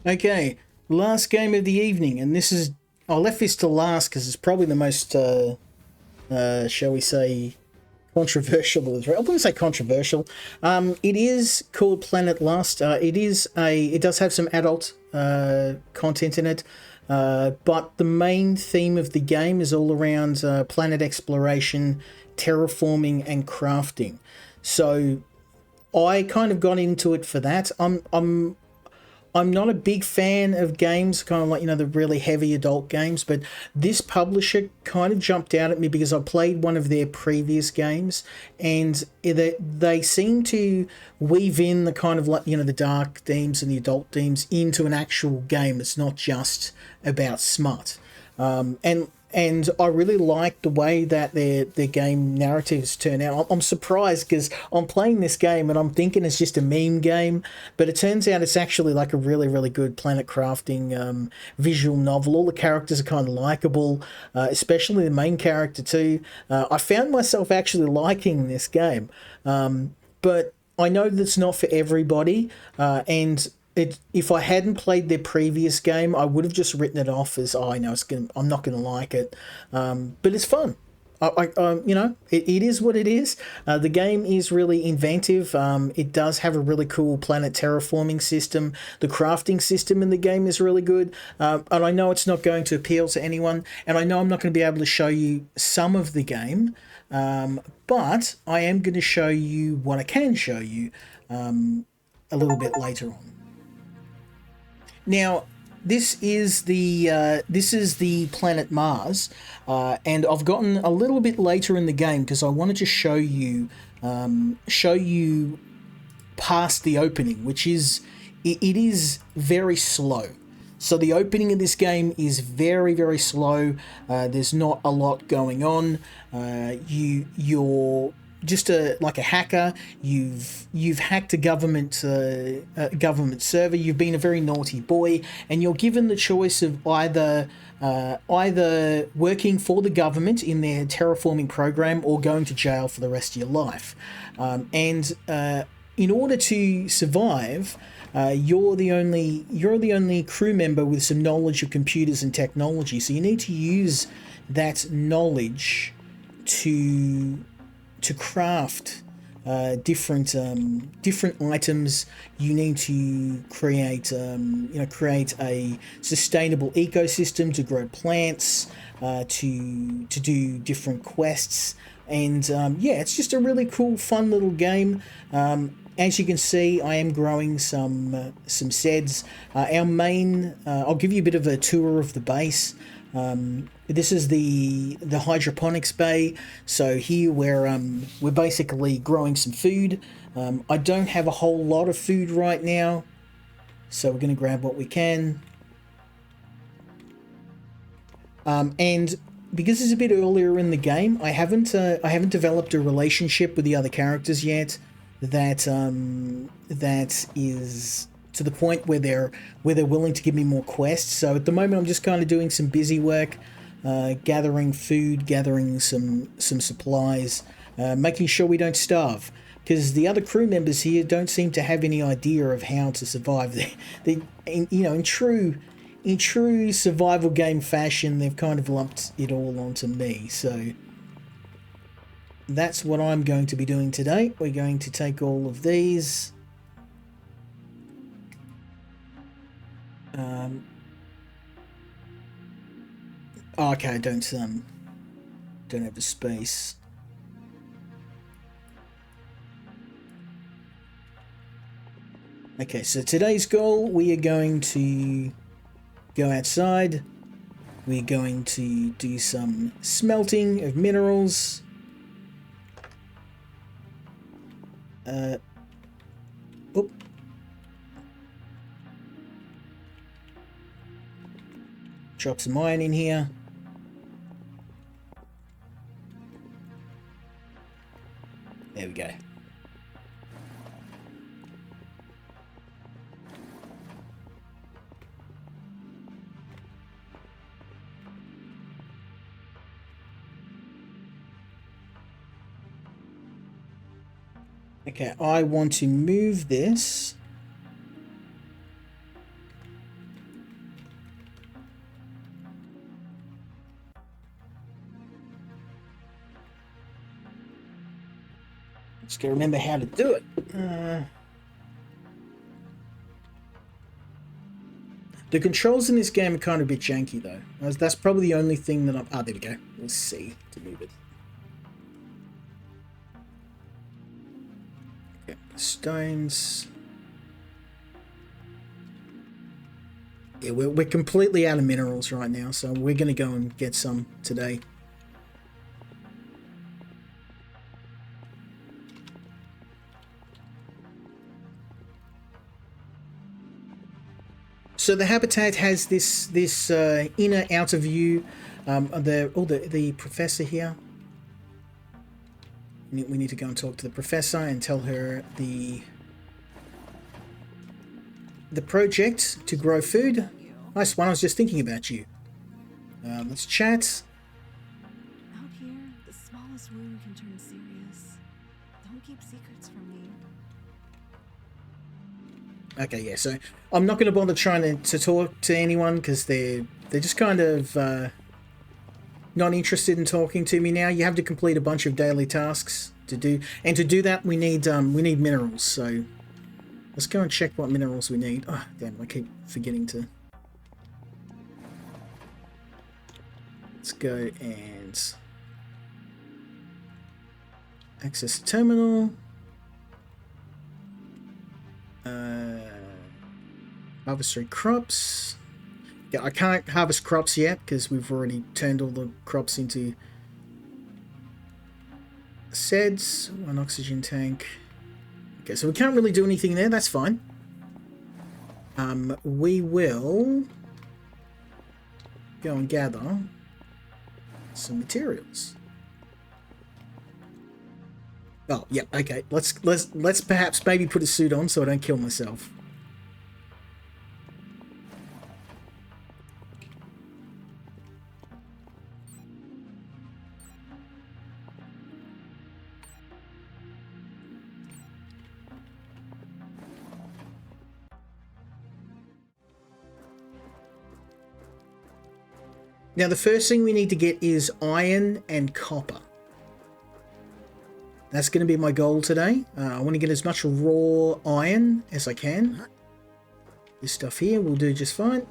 Okay, last game of the evening, and this is I left this to last because it's probably the most, shall we say, controversial. I wouldn't say controversial. It is called Planet Lust. It does have some adult content in it, but the main theme of the game is all around planet exploration, terraforming, and crafting. So I kind of got into it for that. I'm not a big fan of games, kind of like, the really heavy adult games, but this publisher kind of jumped out at me because I played one of their previous games, and they seem to weave in the kind of like, the dark themes and the adult themes into an actual game. It's not just about smut. And I really like the way that their game narratives turn out. I'm surprised because I'm playing this game and I'm thinking it's just a meme game, but it turns out it's actually like a really, really good planet crafting visual novel. All the characters are kind of likable, especially the main character too. I found myself actually liking this game, but I know that's not for everybody, and if I hadn't played their previous game, I would have just written it off as, oh, I know I'm not gonna like it, but it's fun. It is what it is. The game is really inventive. It does have a really cool planet terraforming system. The crafting system in the game is really good. And I know it's not going to appeal to anyone. And I know I'm not going to be able to show you some of the game. But I am going to show you what I can show you a little bit later on. Now, this is the planet Mars, and I've gotten a little bit later in the game because I wanted to show you past the opening, which is it is very slow. So the opening of this game is very, very slow. There's not a lot going on. You're just like a hacker. You've hacked a government server. You've been a very naughty boy, and you're given the choice of either working for the government in their terraforming program or going to jail for the rest of your life. And in order to survive, you're the only crew member with some knowledge of computers and technology. So you need to use that knowledge to craft different items. You need to create a sustainable ecosystem to grow plants, to do different quests, and yeah, it's just a really cool, fun little game. As you can see, I am growing some seds. Our main, I'll give you a bit of a tour of the base. This is the hydroponics bay. So here we're basically growing some food. I don't have a whole lot of food right now, so we're going to grab what we can. And because it's a bit earlier in the game, I haven't developed a relationship with the other characters yet. That is to the point where they're willing to give me more quests. So at the moment, I'm just kind of doing some busy work, gathering food, gathering some supplies, making sure we don't starve. Because the other crew members here don't seem to have any idea of how to survive. In true survival game fashion, they've kind of lumped it all onto me. So that's what I'm going to be doing today. We're going to take all of these. Okay, I don't have the space. Okay, so today's goal, we are going to go outside. We're going to do some smelting of minerals. Oh, drop some iron in here. There we go. Okay, I want to move this Just gotta remember how to do it. The controls in this game are kind of a bit janky though. That's probably the only thing that I'm... Ah, there we go. Let's see to move it. Okay, stones. Yeah, we're completely out of minerals right now, so we're going to go and get some today. So the habitat has this inner outer view. The professor here. We need to go and talk to the professor and tell her the project to grow food. Nice one. I was just thinking about you. Let's chat. Out here, the smallest wound can turn serious. Don't keep secrets from me. Okay, yeah, so I'm not going to bother trying to talk to anyone because they're just kind of not interested in talking to me now. You have to complete a bunch of daily tasks to do, and to do that we need minerals. So let's go and check what minerals we need. Oh, damn! I keep forgetting to. Let's go and access the terminal. Harvest 3 crops. Yeah, I can't harvest crops yet because we've already turned all the crops into SEDs. 1 oxygen tank. Okay, so we can't really do anything there. That's fine. We will go and gather some materials. Oh, yeah, okay. Let's perhaps maybe put a suit on so I don't kill myself. Now, the first thing we need to get is iron and copper. That's going to be my goal today. I want to get as much raw iron as I can. This stuff here will do just fine.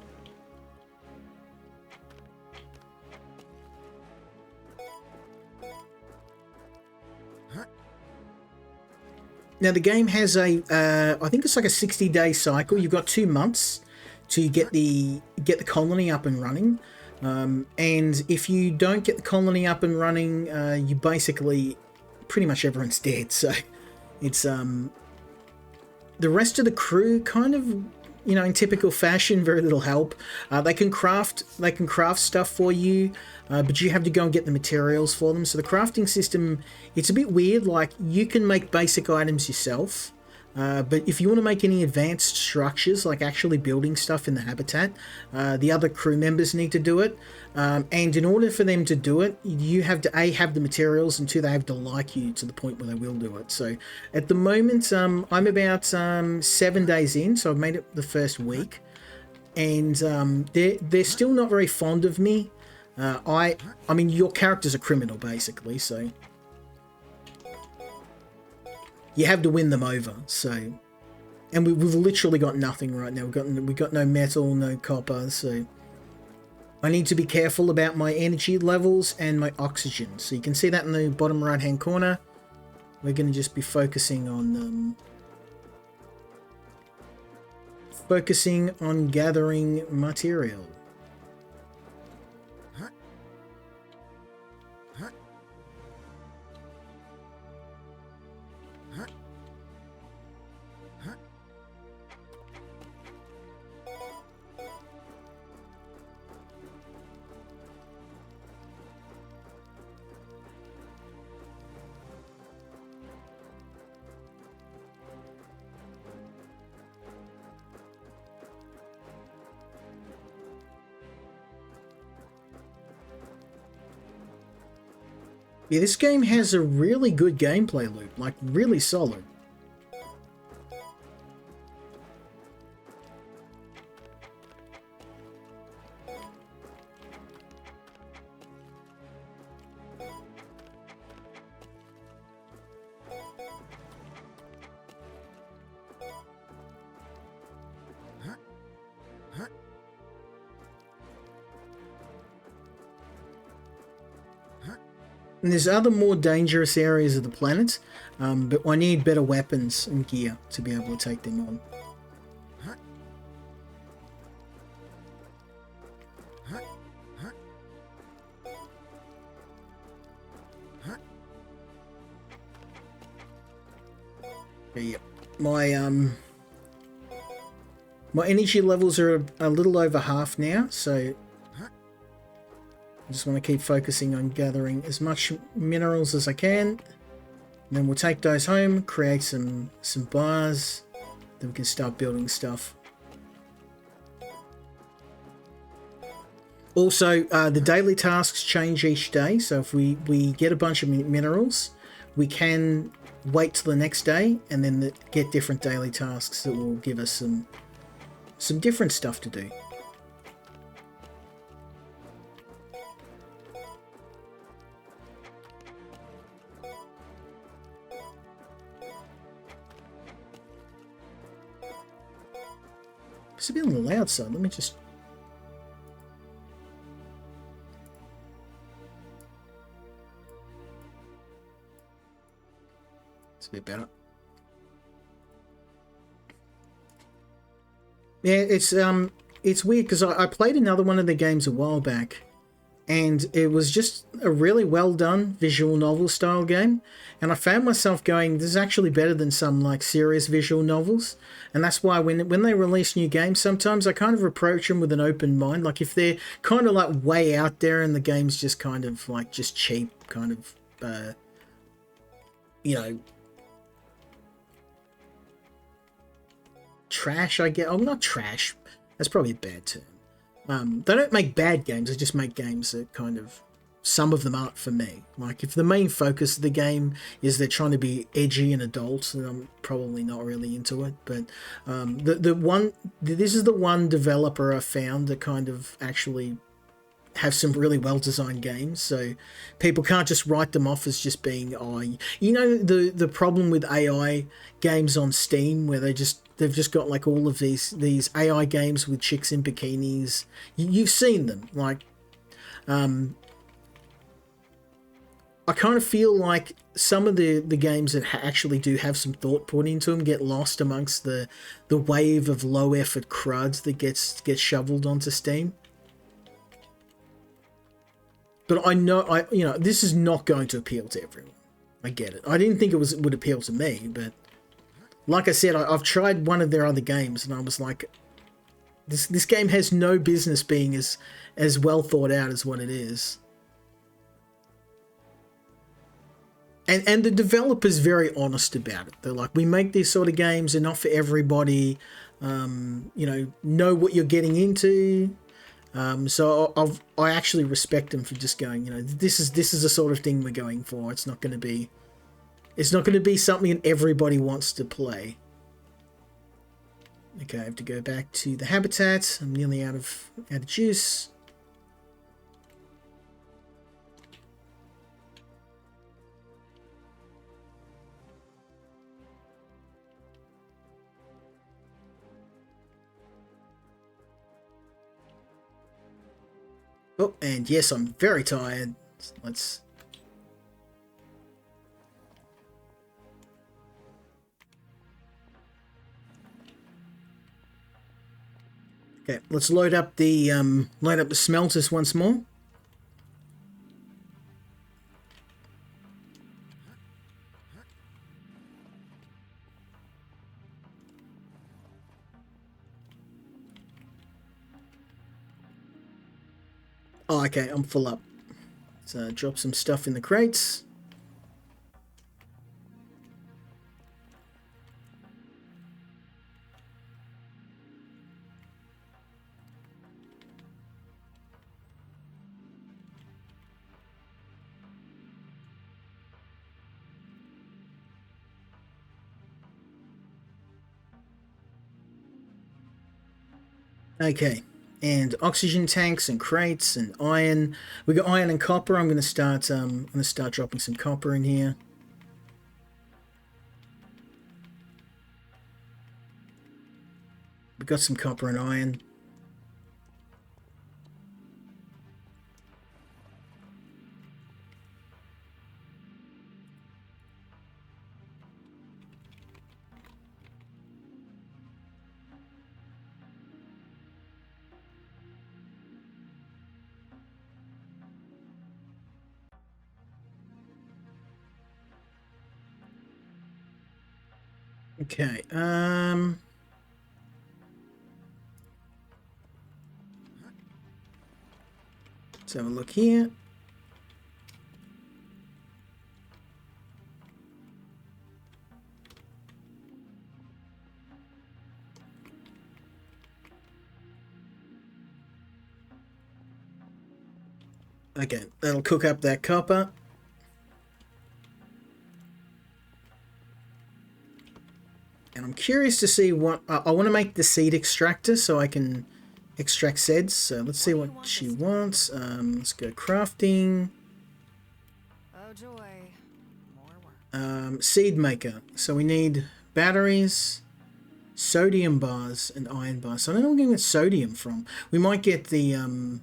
Now, the game has I think it's like a 60-day cycle. You've got 2 months to get the colony up and running. And if you don't get the colony up and running, you basically, pretty much everyone's dead. So it's the rest of the crew kind of, you know, in typical fashion, very little help. They can craft stuff for you, but you have to go and get the materials for them. So the crafting system, it's a bit weird. Like, you can make basic items yourself. But if you want to make any advanced structures, like actually building stuff in the habitat, the other crew members need to do it. And in order for them to do it, you have to A, have the materials, and 2, they have to like you to the point where they will do it. So at the moment, I'm about 7 days in, so I've made it the first week. And they're still not very fond of me. I mean, your character's a criminal, basically, so... You have to win them over, so... And we've literally got nothing right now. We've got no metal, no copper, so... I need to be careful about my energy levels and my oxygen. So you can see that in the bottom right-hand corner. We're going to just be focusing on... gathering material. Yeah, this game has a really good gameplay loop, like really solid. And there's other more dangerous areas of the planet, but I need better weapons and gear to be able to take them on. Yeah, my energy levels are a little over half now, so I just want to keep focusing on gathering as much minerals as I can. And then we'll take those home, create some bars, then we can start building stuff. Also, the daily tasks change each day, so if we get a bunch of minerals, we can wait till the next day and then get different daily tasks that will give us some different stuff to do. It's a bit on the loud side. Let me just... It's a bit better. Yeah, it's weird because I played another one of the games a while back, and it was just a really well done visual novel style game, and I found myself going, this is actually better than some like serious visual novels. And that's why when they release new games, sometimes I kind of approach them with an open mind. Like if they're kind of like way out there and the game's just kind of like just cheap, kind of you know, trash, I guess. Oh, not trash, that's probably a bad term. They don't make bad games, they just make games that kind of, some of them aren't for me. Like if the main focus of the game is they're trying to be edgy and adult, then I'm probably not really into it. But this is the one developer I found that kind of actually have some really well designed games, so people can't just write them off as just being, oh, you know, the problem with AI games on Steam where they've just got like all of these AI games with chicks in bikinis. You've seen them, like I kind of feel like some of the games that actually do have some thought put into them get lost amongst the wave of low effort crud that gets shoveled onto Steam. But I know, this is not going to appeal to everyone. I get it. I didn't think it would appeal to me, but like I said, I've tried one of their other games, and I was like, this game has no business being as well thought out as what it is. And the developer's very honest about it. They're like, we make these sort of games, they're not for everybody. Know what you're getting into. So I actually respect them for just going, this is the sort of thing we're going for. It's not going to be something that everybody wants to play. Okay, I have to go back to the habitat. I'm nearly out of juice. Oh, and yes, I'm very tired. Let's... Okay, let's load up the smelters once more. Oh, okay, I'm full up. So drop some stuff in the crates. Okay, and oxygen tanks and crates and iron. We got iron and copper. I'm gonna start dropping some copper in here. We got some copper and iron. Okay, let's have a look here. Okay, that'll cook up that copper. And I'm curious to see what... I want to make the seed extractor so I can extract seeds. So let's see what she wants. Let's go crafting. Oh joy. More work. Seed maker. So we need batteries, sodium bars, and iron bars. So I don't know where we're getting the sodium from. We might get the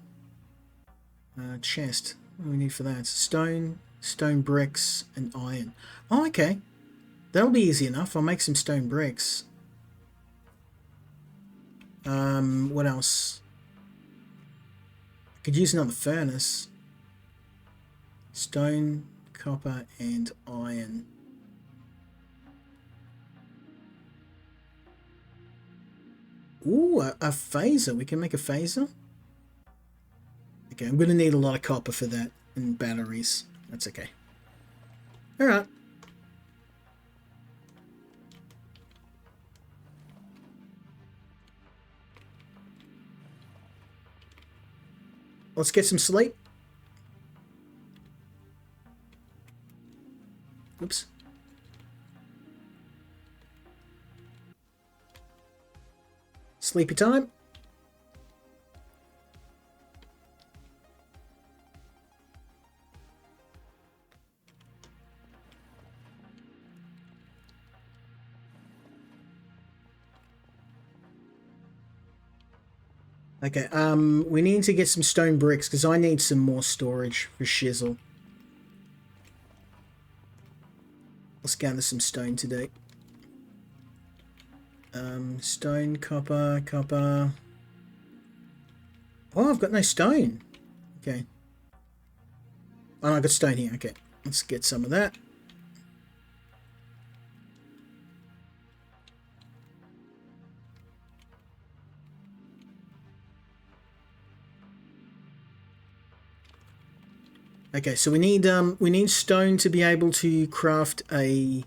chest. What do we need for that? Stone bricks, and iron. Oh, okay. That'll be easy enough. I'll make some stone bricks. What else? I could use another furnace. Stone, copper, and iron. Ooh, a phaser. We can make a phaser. Okay, I'm going to need a lot of copper for that and batteries. That's okay. Alright. Let's get some sleep. Oops. Sleepy time. Okay, we need to get some stone bricks because I need some more storage for shizzle. Let's gather some stone today. Stone, copper, copper. Oh, I've got no stone. Okay. Oh, I got stone here. Okay, let's get some of that. Okay, so we need stone to be able to craft a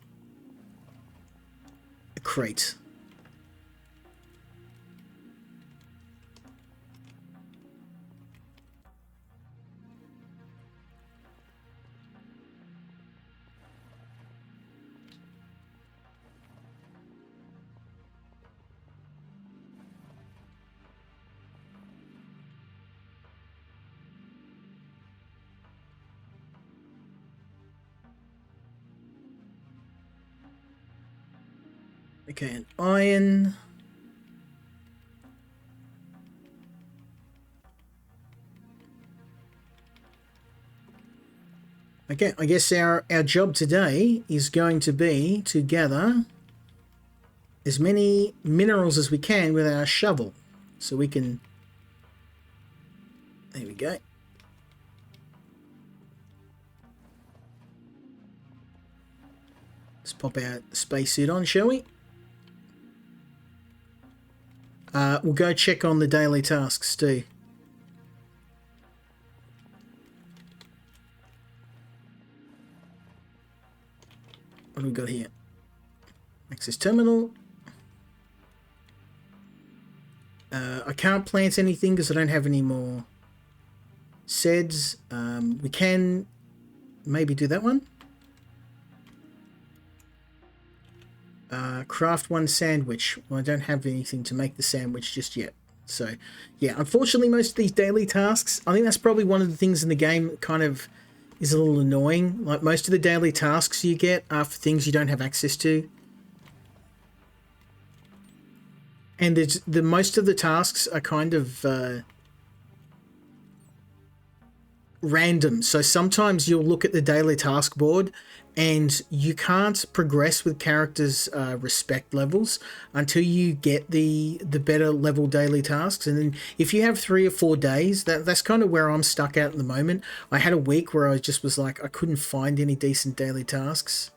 crate. Okay, and iron. Okay, I guess our job today is going to be to gather as many minerals as we can with our shovel. So we can... There we go. Let's pop our spacesuit on, shall we? We'll go check on the daily tasks too. What do we got here? Access terminal. I can't plant anything because I don't have any more seeds. We can maybe do that one. Craft one sandwich. Well, I don't have anything to make the sandwich just yet. So, yeah, unfortunately, most of these daily tasks, I think that's probably one of the things in the game that kind of is a little annoying. Like, most of the daily tasks you get are for things you don't have access to. And most of the tasks are kind of random. So sometimes you'll look at the daily task board and you can't progress with characters' respect levels until you get the better level daily tasks. And then if you have 3 or 4 days, that's kind of where I'm stuck at the moment. I had a week where I just was like, I couldn't find any decent daily tasks.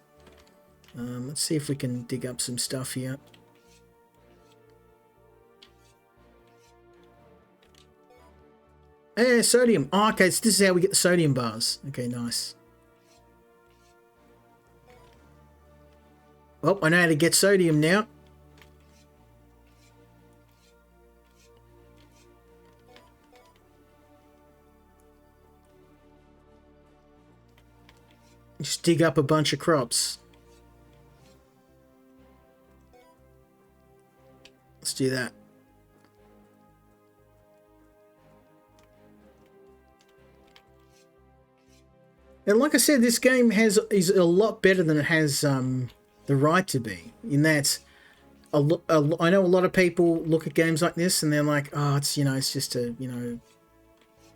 Let's see if we can dig up some stuff here. Hey, sodium. Oh, okay, so this is how we get the sodium bars. Okay, nice. Well, I know how to get sodium now. Just dig up a bunch of crops. Let's do that. And like I said, this game is a lot better than it has the right to be. In that, I know a lot of people look at games like this and they're like, oh, it's, it's just a,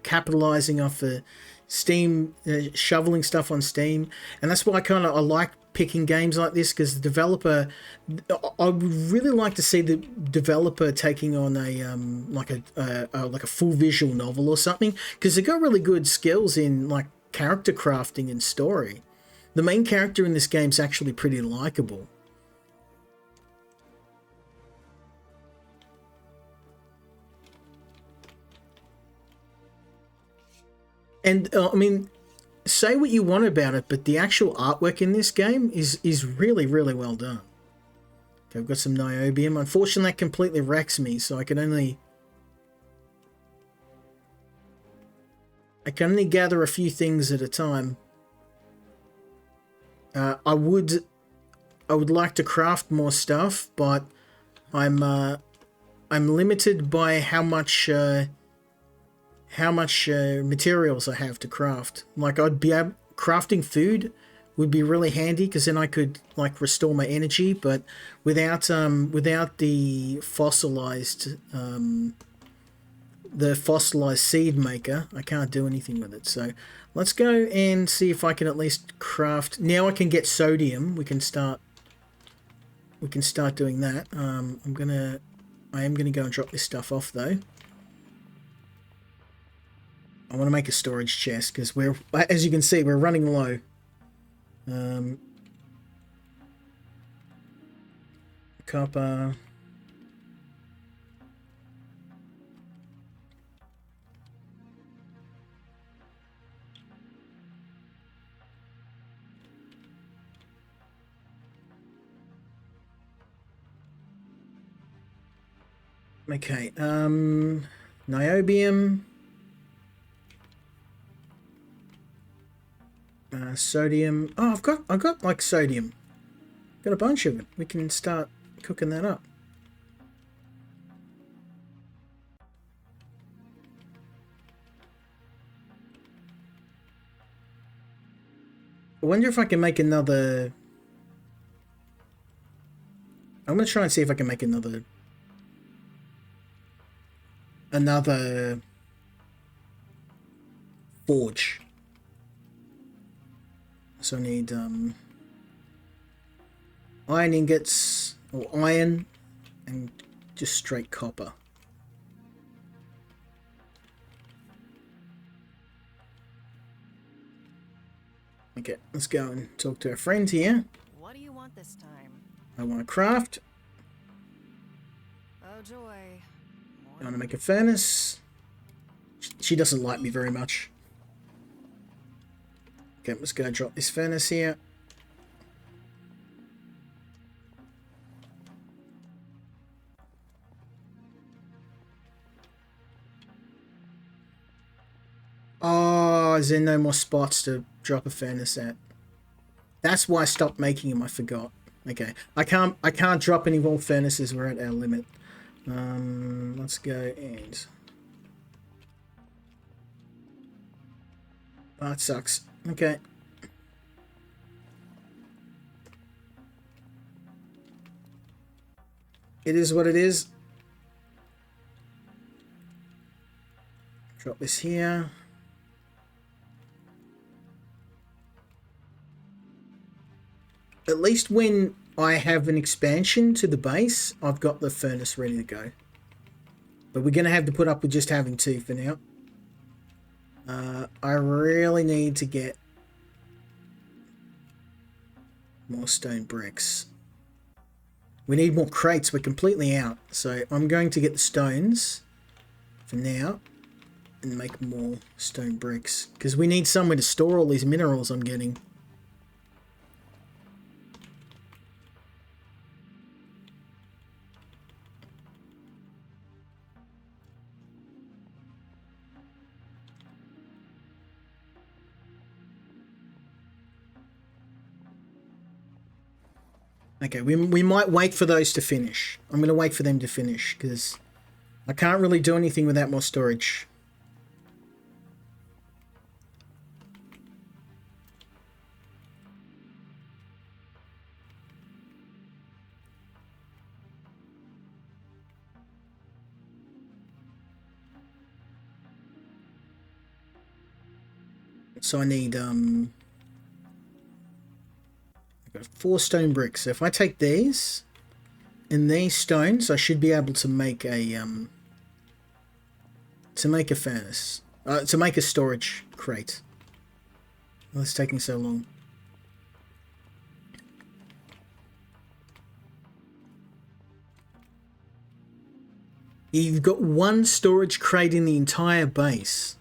capitalizing off the Steam, shoveling stuff on Steam. And that's why I like picking games like this, because the developer, I would really like to see the developer taking on a like a full visual novel or something, because they got really good skills in like character crafting and story. The main character in this game is actually pretty likable. And I mean, say what you want about it, but the actual artwork in this game is really, really well done. Okay, I've got some niobium. Unfortunately, that completely wrecks me, so I can only gather a few things at a time. I would like to craft more stuff, but I'm limited by how much materials I have to craft. Like, crafting food would be really handy, because then I could like restore my energy, but without the fossilized seed maker, I can't do anything with it. So let's go and see if I can at least craft. Now I can get sodium. We can start doing that. I am gonna go and drop this stuff off though. I want to make a storage chest, because as you can see, we're running low. Copper. Okay, niobium. Sodium. Oh, I've got like sodium. Got a bunch of it. We can start cooking that up. I wonder if I can make another. I'm gonna try and see if I can make another forge. So I need iron ingots, or iron, and just straight copper. Okay, let's go and talk to our friend here. What do you want this time? I want to craft. Oh joy. I want to make a furnace. She doesn't like me very much. Okay, let's go drop this furnace here. Oh, is there no more spots to drop a furnace at? That's why I stopped making them. I forgot. Okay, I can't drop any more furnaces. We're at our limit. Let's go and. Oh, that sucks. Okay. It is what it is. Drop this here. At least when I have an expansion to the base, I've got the furnace ready to go. But we're going to have to put up with just having two for now. I really need to get More stone bricks. We need more crates. We're completely out. So I'm going to get the stones for now and make more stone bricks. Because we need somewhere to store all these minerals I'm getting. Okay, we might wait for those to finish. I'm going to wait for them to finish because I can't really do anything without more storage. So I need I've got 4 stone bricks. So if I take these and these stones, I should be able to make a furnace. To make a storage crate. Well, it's taking so long. You've got 1 storage crate in the entire base.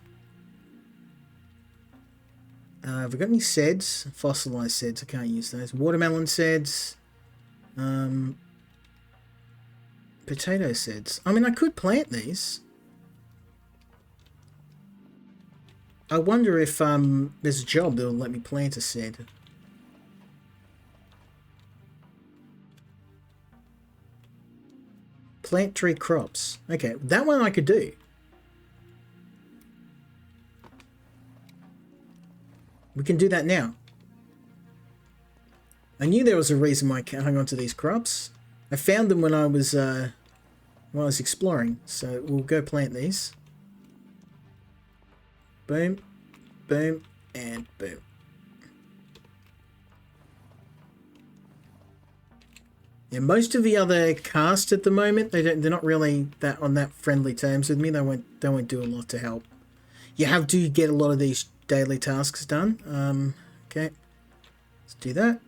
Have I got any seds? Fossilized seds, I can't use those. Watermelon seds. Potato seds. I mean, I could plant these. I wonder if there's a job that'll let me plant a sed. Plant 3 crops. Okay, that one I could do. We can do that now. I knew there was a reason why I hung on to these crops. I found them when I was exploring. So we'll go plant these. Boom, boom, and boom. Yeah, most of the other cast at the moment, they're not really that on that friendly terms with me. They won't do a lot to help. You have to get a lot of these daily tasks done. Okay, let's do that.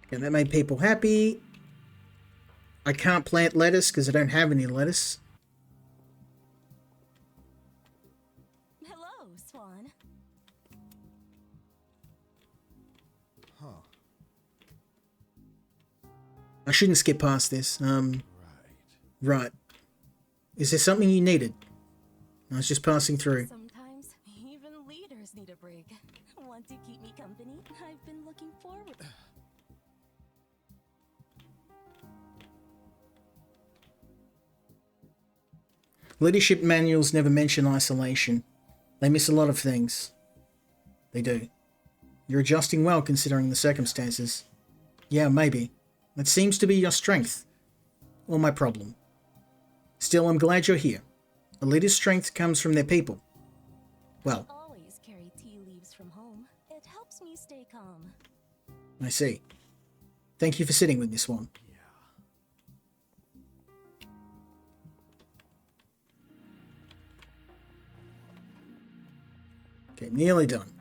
Okay, that made people happy. I can't plant lettuce because I don't have any lettuce. Hello, Swan. I shouldn't skip past this. Right. Is there something you needed? I was just passing through. Sometimes even leaders need a break. Want to keep me company? I've been looking forward. Leadership manuals never mention isolation. They miss a lot of things. They do. You're adjusting well considering the circumstances. Yeah, maybe. That seems to be your strength. Or my problem. Still, I'm glad you're here. A leader's strength comes from their people. Well, Always carry tea leaves from home. It helps me stay calm. I see. Thank you for sitting with me, Swan. Okay, nearly done.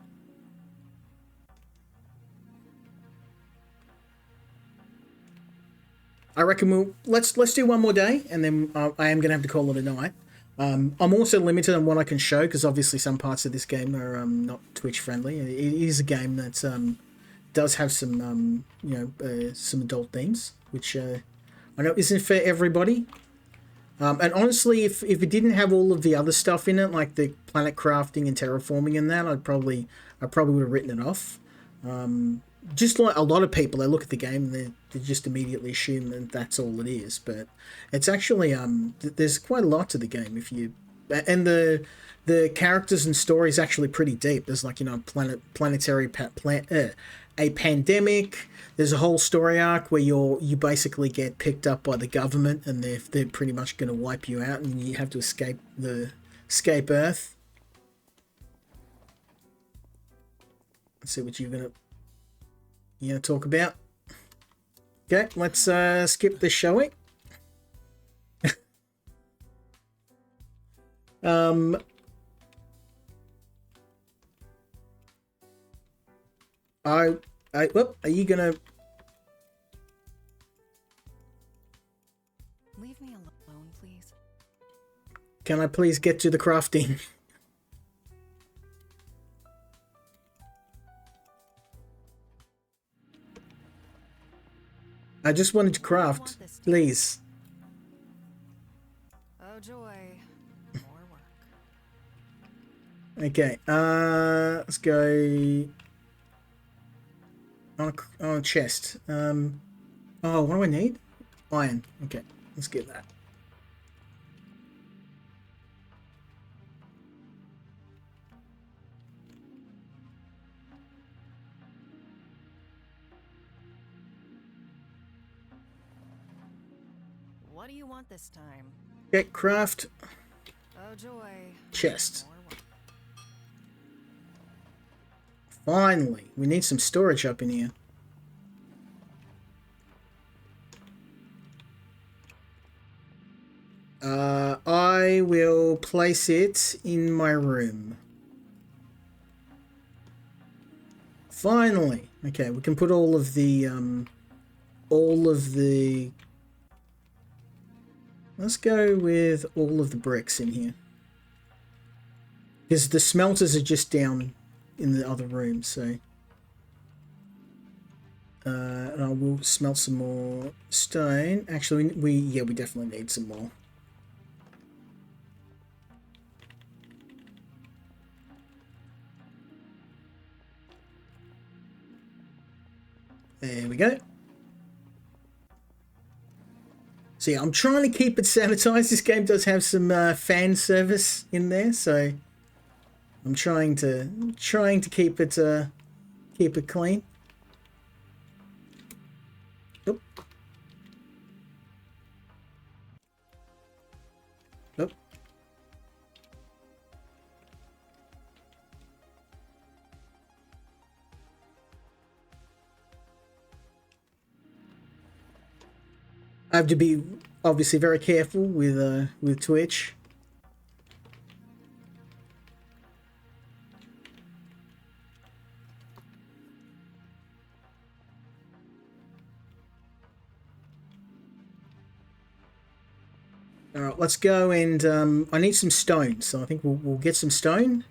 I reckon let's do one more day, and then I am going to have to call it a night. I'm also limited on what I can show because obviously some parts of this game are not Twitch friendly. It is a game that does have some some adult themes, which I know isn't for everybody. And honestly, if it didn't have all of the other stuff in it, like the planet crafting and terraforming and that, I probably would have written it off. Just like a lot of people, they look at the game and they just immediately assume that that's all it is. But it's actually there's quite a lot to the game and the characters and story is actually pretty deep. There's like a pandemic. There's a whole story arc where you basically get picked up by the government and they're pretty much going to wipe you out and you have to escape Earth. Let's see what you're gonna talk about. Okay, let's skip this, shall we? Um, whoop, are you gonna... Leave me alone, please. Can I please get to the crafting? I just wanted to craft, please. Oh joy. More work. Okay, let's go on a chest. Oh, what do I need? Iron. Okay, let's get that. What do you want this time? Okay, craft. Oh joy. Chest. More work. Finally, we need some storage up in here. I will place it in my room. Finally. Okay, we can put all of the let's go with all of the bricks in here. Because the smelters are just down in the other room, so... and I will smelt some more stone. Actually, we definitely need some more. There we go. So yeah, I'm trying to keep it sanitized. This game does have some fan service in there, so I'm trying to keep it clean. Oop. Oop. I have to be obviously very careful with Twitch. All right, let's go and I need some stone, so I think we'll get some stone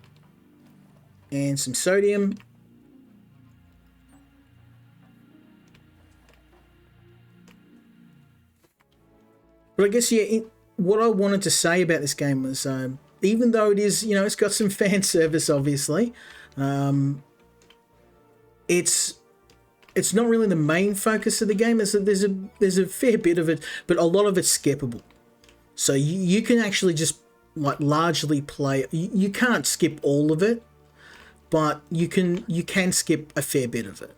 and some sodium. But I guess, yeah, what I wanted to say about this game was, even though it is, it's got some fan service, obviously, it's not really the main focus of the game. There's a fair bit of it, but a lot of it's skippable. So you can actually just largely play. You can't skip all of it, but you can skip a fair bit of it.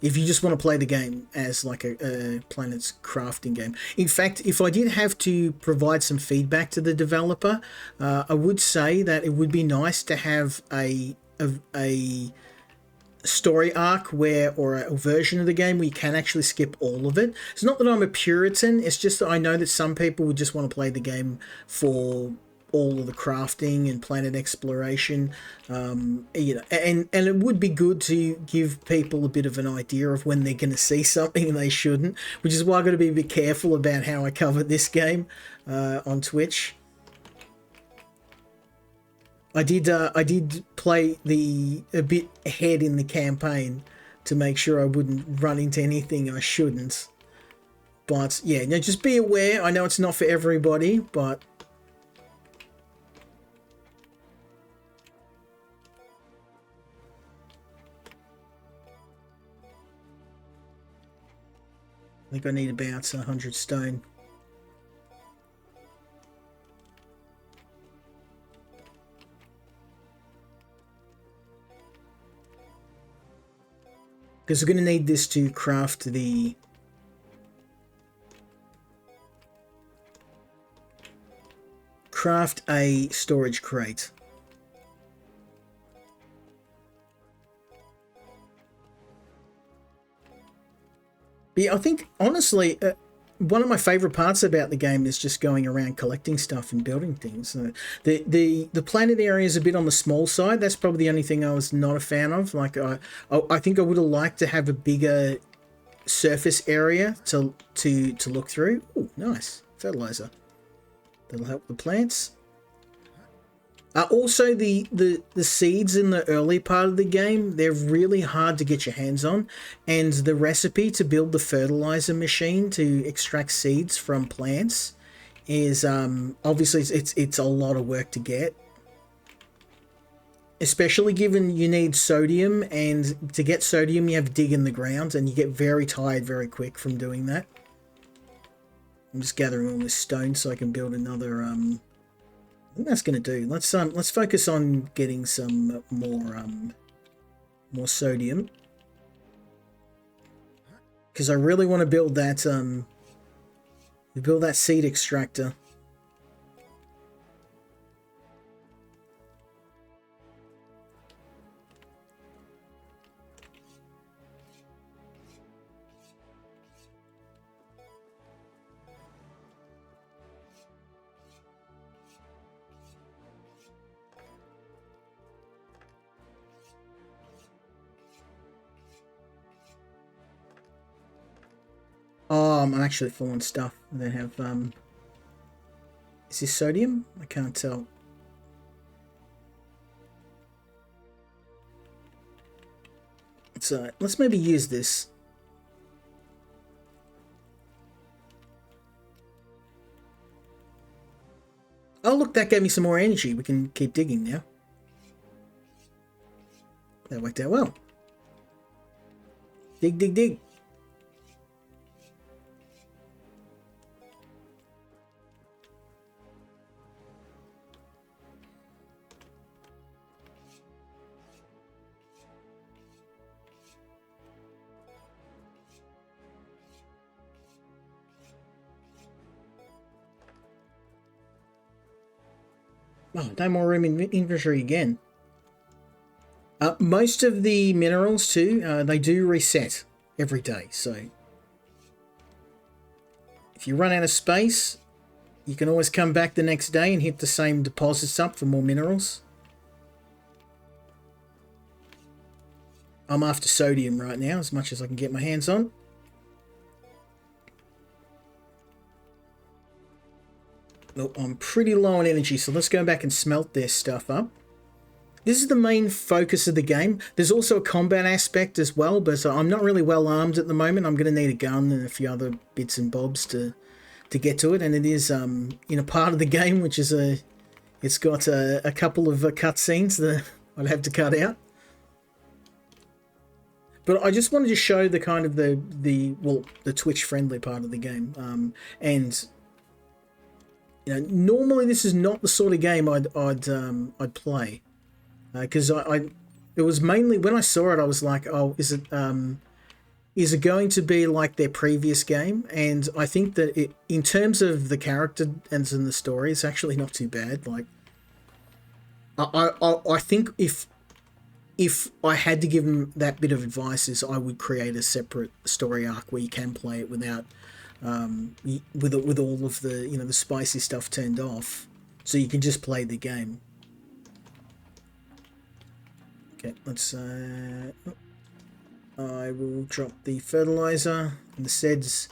If you just want to play the game as like a Planet's crafting game. In fact, if I did have to provide some feedback to the developer, I would say that it would be nice to have a story arc or a version of the game where you can actually skip all of it. It's not that I'm a Puritan, it's just that I know that some people would just want to play the game for all of the crafting and planet exploration, and it would be good to give people a bit of an idea of when they're going to see something they shouldn't, which is why I've got to be a bit careful about how I cover this game on Twitch. I did play a bit ahead in the campaign to make sure I wouldn't run into anything I shouldn't. But yeah, just be aware. I know it's not for everybody, but I think I need about 100 stone. Because we're going to need this to craft a storage crate. But yeah, I think honestly, one of my favorite parts about the game is just going around collecting stuff and building things. The planet area is a bit on the small side. That's probably the only thing I was not a fan of. Like I think I would have liked to have a bigger surface area to look through. Oh, nice fertilizer. That'll help the plants. Also, the seeds in the early part of the game, they're really hard to get your hands on. And the recipe to build the fertilizer machine to extract seeds from plants is obviously it's a lot of work to get. Especially given you need sodium, and to get sodium you have to dig in the ground, and you get very tired very quick from doing that. I'm just gathering all this stone so I can build another I think that's going to do. Let's focus on getting some more sodium, because I really want to build that seed extractor. Oh, I'm actually full on stuff that have, is this sodium? I can't tell. So, let's maybe use this. Oh, look, that gave me some more energy. We can keep digging now. That worked out well. Dig, dig, dig. Oh, no more room in inventory again. Most of the minerals too, they do reset every day. So if you run out of space, you can always come back the next day and hit the same deposits up for more minerals. I'm after sodium right now, as much as I can get my hands on. Look, I'm pretty low on energy, so let's go back and smelt their stuff up. This is the main focus of the game. There's also a combat aspect as well, but I'm not really well armed at the moment. I'm going to need a gun and a few other bits and bobs to get to it. And it is in a part of the game which is it's got a couple of cutscenes that I'd have to cut out. But I just wanted to show the kind of the Twitch friendly part of the game, and you know, normally this is not the sort of game I'd play, because it was mainly when I saw it I was like, oh, is it going to be like their previous game? And I think that in terms of the character and the story, it's actually not too bad. Like I think if I had to give them that bit of advice, is I would create a separate story arc where you can play it without with all of the, you know, the spicy stuff turned off, so you can just play the game. Okay, let's I will drop the fertilizer and the seeds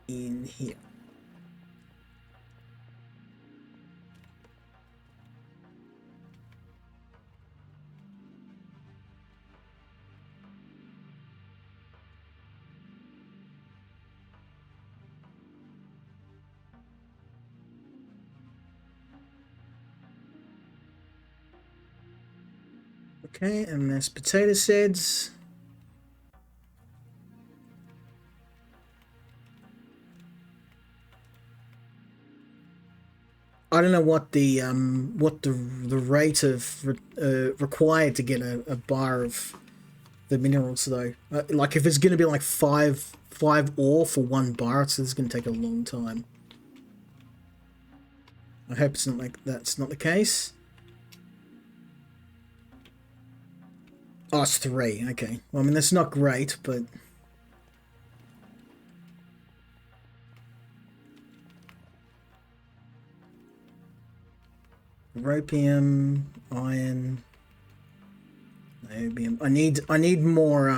in here. Okay, and there's potato seeds. I don't know what the rate of required to get a bar of the minerals though. Like if it's going to be like five ore for one bar, so it's going to take a long time. I hope it's not like that's not the case. Oh, it's 3. Okay. Well, I mean, that's not great, but Europium, iron, niobium. I need more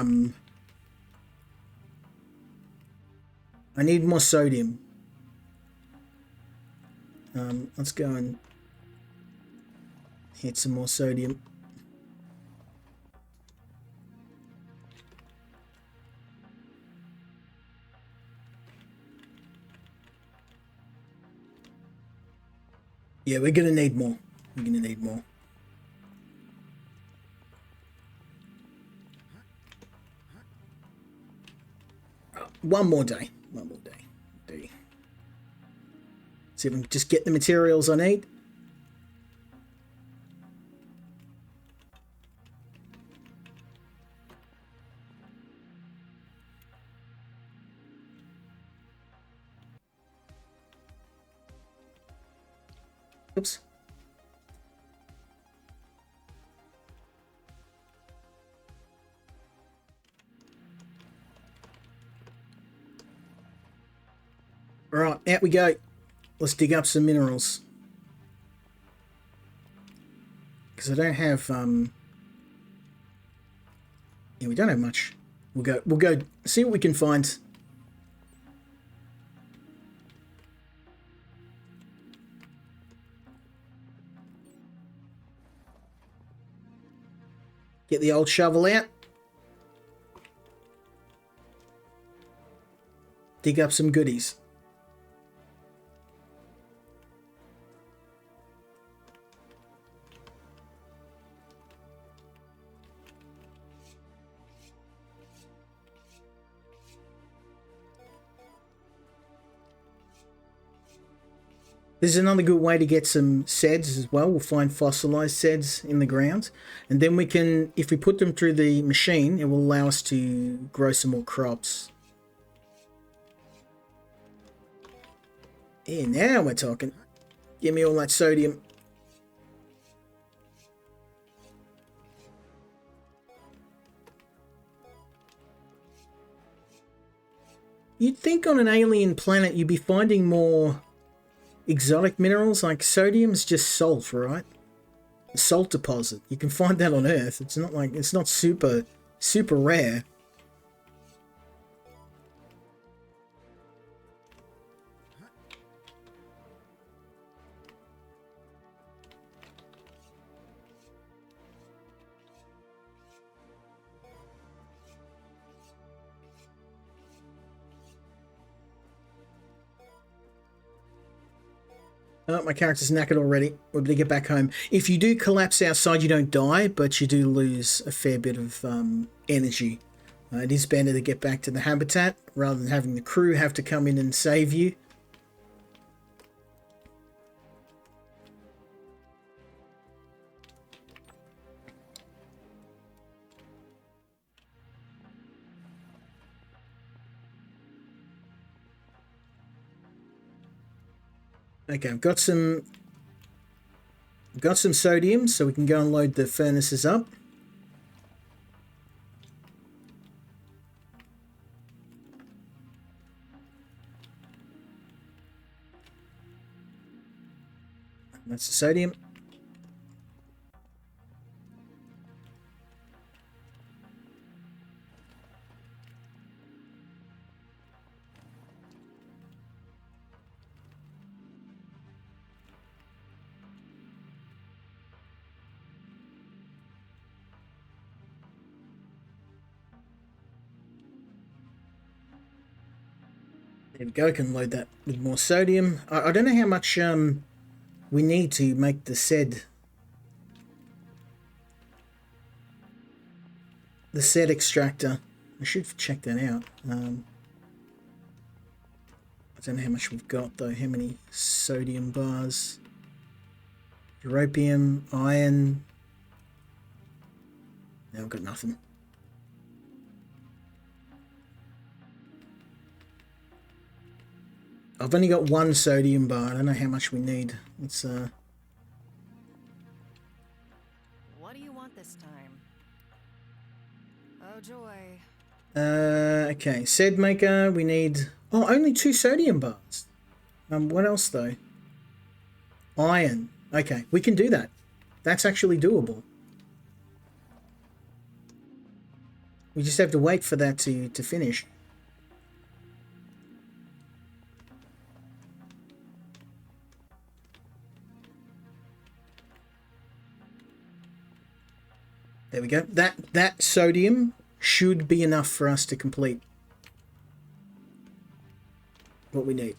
I need more sodium. Let's go and hit some more sodium. Yeah, we're gonna need more. We're gonna need more. One more day. One more day. See if I can just get the materials I need. Oops. All right, out we go. Let's dig up some minerals. Because I don't have yeah, we don't have much. We'll go see what we can find. Get the old shovel out. Dig up some goodies. This is another good way to get some seds as well. We'll find fossilized seds in the ground. And then we can, if we put them through the machine, it will allow us to grow some more crops. Yeah, now we're talking. Give me all that sodium. You'd think on an alien planet you'd be finding more exotic minerals. Like sodium's just salt, right? A salt deposit. You can find that on Earth. It's not like, it's not super rare. Oh, my character's knackered already. We're going to get back home. If you do collapse outside, you don't die, but you do lose a fair bit of energy. It is better to get back to the habitat rather than having the crew have to come in and save you. Okay, I've got some sodium, so we can go and load the furnaces up. That's the sodium. There we go, I can load that with more sodium. I don't know how much we need to make the said extractor. I should check that out. I don't know how much we've got though. How many sodium bars? Europium, iron. No, I've got nothing. I've only got one sodium bar. I don't know how much we need. It's What do you want this time? Oh joy. okay. Said maker. We need. Oh, only 2 sodium bars. What else though? Iron. Okay, we can do that. That's actually doable. We just have to wait for that to finish. There we go. That sodium should be enough for us to complete what we need.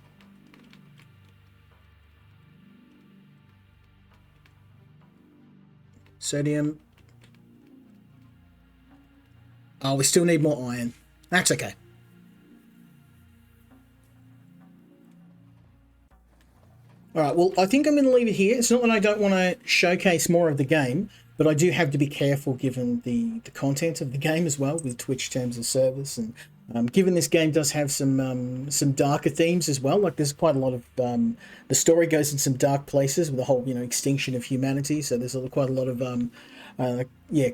Sodium. Oh, we still need more iron. That's okay. All right, well, I think I'm going to leave it here. It's not that I don't want to showcase more of the game, but I do have to be careful given the content of the game as well with Twitch terms of service, and given this game does have some darker themes as well. Like there's quite a lot of the story goes in some dark places with the whole extinction of humanity. So there's quite a lot of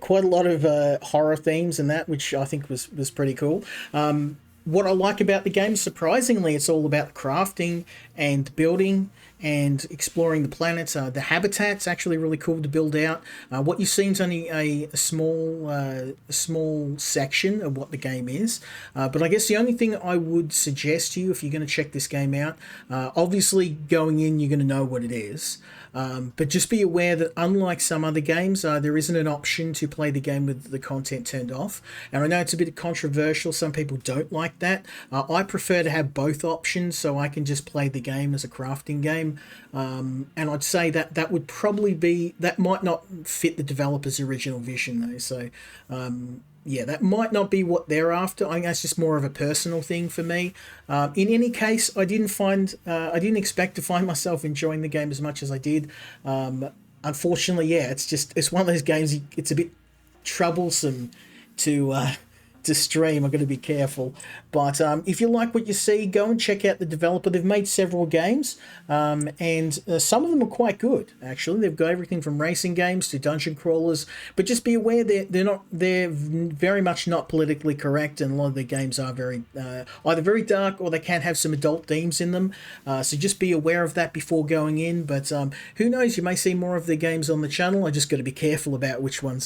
quite a lot of horror themes in that, which I think was pretty cool. What I like about the game, surprisingly, it's all about crafting and building and exploring the planets. The habitat's actually really cool to build out. What you've seen is only a small section of what the game is. But I guess the only thing I would suggest to you if you're going to check this game out, obviously going in, you're going to know what it is. But just be aware that unlike some other games, there isn't an option to play the game with the content turned off. And I know it's a bit controversial. Some people don't like that. I prefer to have both options so I can just play the game as a crafting game. And I'd say that would probably be, that might not fit the developer's original vision though. So yeah, that might not be what they're after. I think that's just more of a personal thing for me. In any case, I didn't expect to find myself enjoying the game as much as I did. Unfortunately, yeah, it's one of those games. It's a bit troublesome to stream. I'm going to be careful. But if you like what you see, go and check out the developer. They've made several games, and some of them are quite good, actually. They've got everything from racing games to dungeon crawlers, but just be aware they're very much not politically correct, and a lot of their games are very either very dark or they can have some adult themes in them. So just be aware of that before going in. But who knows, you may see more of their games on the channel. I just got to be careful about which ones